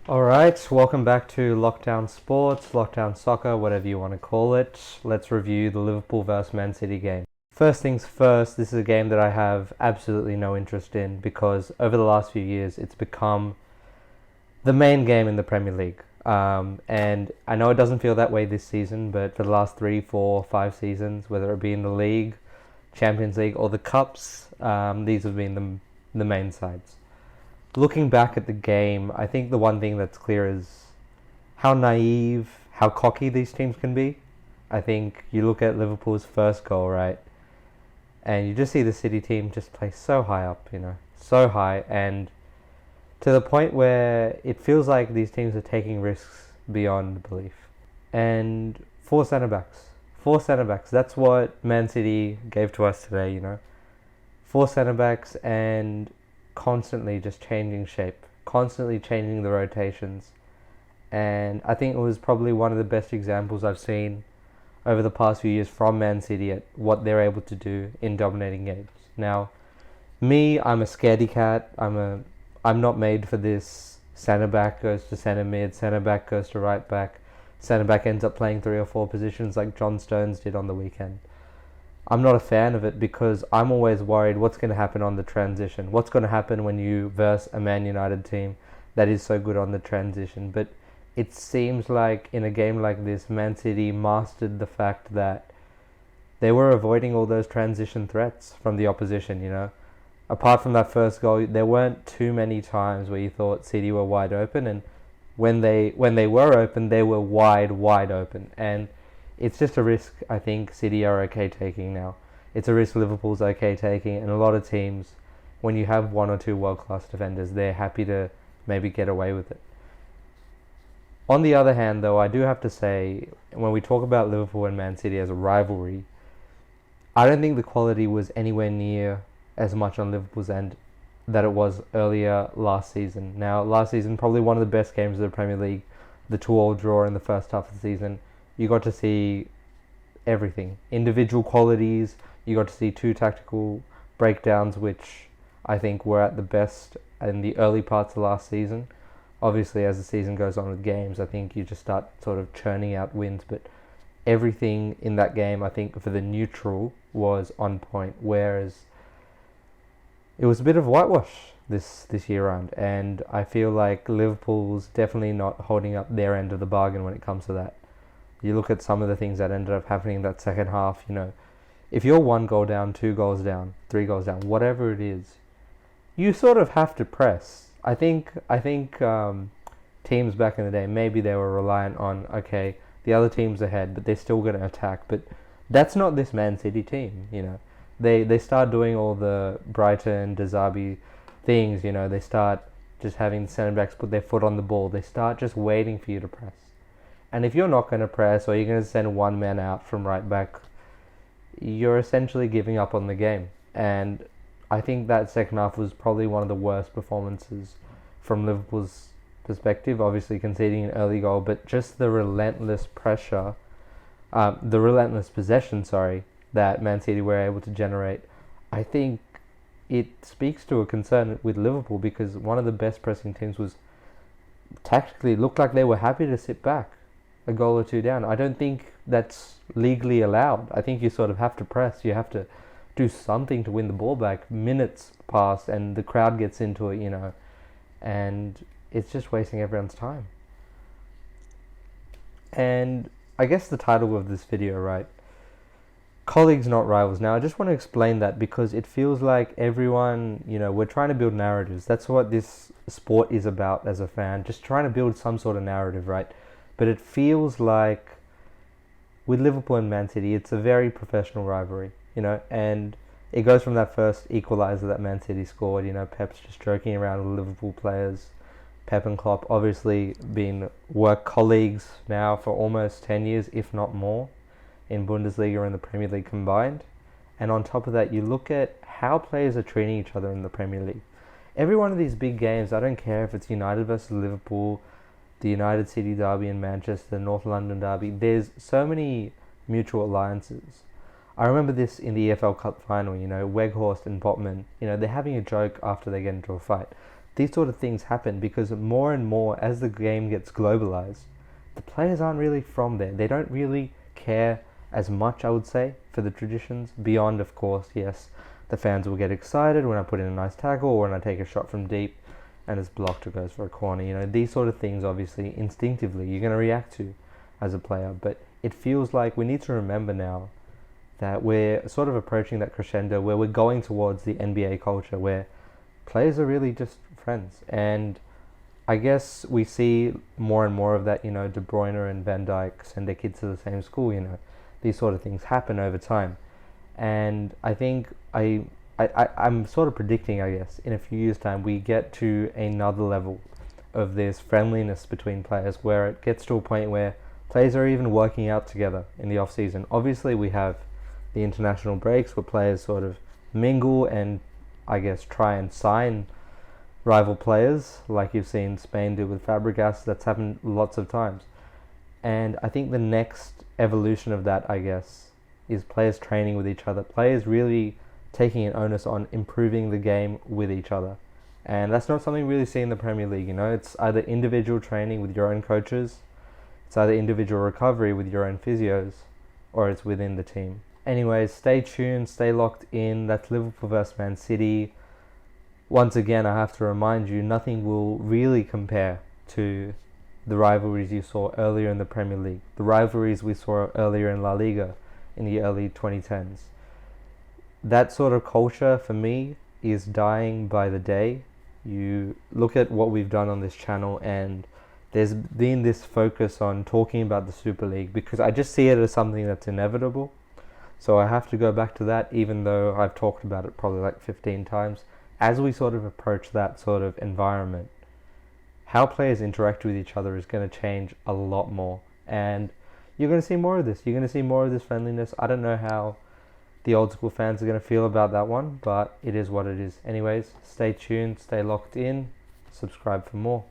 Alright, welcome back to Lockdown Sports, Lockdown Soccer, whatever you want to call it. Let's review the Liverpool vs Man City game. First things first, this is a game that I have absolutely no interest in because over the last few years it's become the main game in the Premier League. And I know it doesn't feel that way this season, but for the last 3, 4, 5 seasons, whether it be in the league, Champions League, or the Cups, these have been the main sides. Looking back at the game, I think the one thing that's clear is how naive, how cocky these teams can be. I think you look at Liverpool's first goal, right? And you just see the City team just play so high up, so high, and to the point where it feels like these teams are taking risks beyond belief. And four centre backs. Four centre backs. That's what Man City gave to us today. Four centre backs and constantly just changing shape, constantly changing the rotations. And I think it was probably one of the best examples I've seen over the past few years from Man City at what they're able to do in dominating games. Now, me, I'm a scaredy cat. I'm not made for this. Centre back goes to centre mid, centre back goes to right back. Centre back ends up playing 3 or 4 positions like John Stones did on the weekend. I'm not a fan of it because I'm always worried what's going to happen on the transition. What's going to happen when you verse a Man United team that is so good on the transition. But it seems like in a game like this, Man City mastered the fact that they were avoiding all those transition threats from the opposition. Apart from that first goal, there weren't too many times where you thought City were wide open, and when they were open, they were wide open. And it's just a risk I think City are okay taking now. It's a risk Liverpool's okay taking, and a lot of teams, when you have 1 or 2 world-class defenders, they're happy to maybe get away with it. On the other hand, though, I do have to say, when we talk about Liverpool and Man City as a rivalry, I don't think the quality was anywhere near as much on Liverpool's end that it was earlier last season. Now, last season, probably one of the best games of the Premier League, the 2-2 draw in the first half of the season. You got to see everything. Individual qualities, you got to see 2 tactical breakdowns, which I think were at the best in the early parts of last season. Obviously, as the season goes on with games, I think you just start sort of churning out wins, but everything in that game, I think, for the neutral was on point, whereas it was a bit of whitewash this year round, and I feel like Liverpool's definitely not holding up their end of the bargain when it comes to that. You look at some of the things that ended up happening in that second half, if you're 1 goal down, 2 goals down, 3 goals down, whatever it is, you sort of have to press. I think teams back in the day, maybe they were reliant on, okay, the other team's ahead, but they're still going to attack. But that's not this Man City team, They start doing all the Brighton, De Zerbi things, They start just having the centre backs put their foot on the ball. They start just waiting for you to press. And if you're not going to press, or you're going to send one man out from right back, you're essentially giving up on the game. And I think that second half was probably one of the worst performances from Liverpool's perspective. Obviously conceding an early goal, but just the relentless pressure, the relentless possession, that Man City were able to generate. I think it speaks to a concern with Liverpool because one of the best pressing teams was tactically looked like they were happy to sit back a goal or 2 down. I don't think that's legally allowed. I think you sort of have to press. You have to do something to win the ball back. Minutes pass and the crowd gets into it, and it's just wasting everyone's time. And I guess the title of this video, right? Colleagues, not rivals. Now, I just want to explain that because it feels like everyone, we're trying to build narratives. That's what this sport is about as a fan, just trying to build some sort of narrative, right? But it feels like with Liverpool and Man City, it's a very professional rivalry, and it goes from that first equaliser that Man City scored, Pep's just joking around with Liverpool players. Pep and Klopp obviously been work colleagues now for almost 10 years, if not more, in Bundesliga and the Premier League combined. And on top of that, you look at how players are treating each other in the Premier League. Every one of these big games, I don't care if it's United versus Liverpool, the United City derby in Manchester, North London derby, there's so many mutual alliances. I remember this in the EFL Cup final, Weghorst and Botman, they're having a joke after they get into a fight. these sort of things happen because more and more as the game gets globalized, the players aren't really from there. They don't really care as much, I would say, for the traditions, beyond, of course, yes, the fans will get excited when I put in a nice tackle or when I take a shot from deep and it's blocked or goes for a corner. You know, these sort of things, obviously, instinctively, you're going to react to as a player. But it feels like we need to remember now that we're sort of approaching that crescendo where we're going towards the NBA culture where players are really just friends. And I guess we see more and more of that, you know, De Bruyne and Van Dijk send their kids to the same school, you know. These sort of things happen over time. And I think I'm sort of predicting, I guess, in a few years' time, we get to another level of this friendliness between players where it gets to a point where players are even working out together in the off-season. Obviously, we have the international breaks where players sort of mingle and, I guess, try and sign rival players, like you've seen Spain do with Fabregas. That's happened lots of times. And I think the next evolution of that, I guess, is players training with each other. Players really taking an onus on improving the game with each other. And that's not something we really see in the Premier League, you know. It's either individual training with your own coaches, it's either individual recovery with your own physios, or it's within the team. Anyways, stay tuned, stay locked in. That's Liverpool versus Man City. Once again, I have to remind you, nothing will really compare to the rivalries you saw earlier in the Premier League, the rivalries we saw earlier in La Liga in the early 2010s. That sort of culture, for me, is dying by the day. You look at what we've done on this channel, and there's been this focus on talking about the Super League because I just see it as something that's inevitable. So I have to go back to that, even though I've talked about it probably like 15 times. As we sort of approach that sort of environment, how players interact with each other is going to change a lot more. And you're going to see more of this. You're going to see more of this friendliness. I don't know how the old school fans are going to feel about that one, but it is what it is. Anyways, stay tuned, stay locked in, subscribe for more.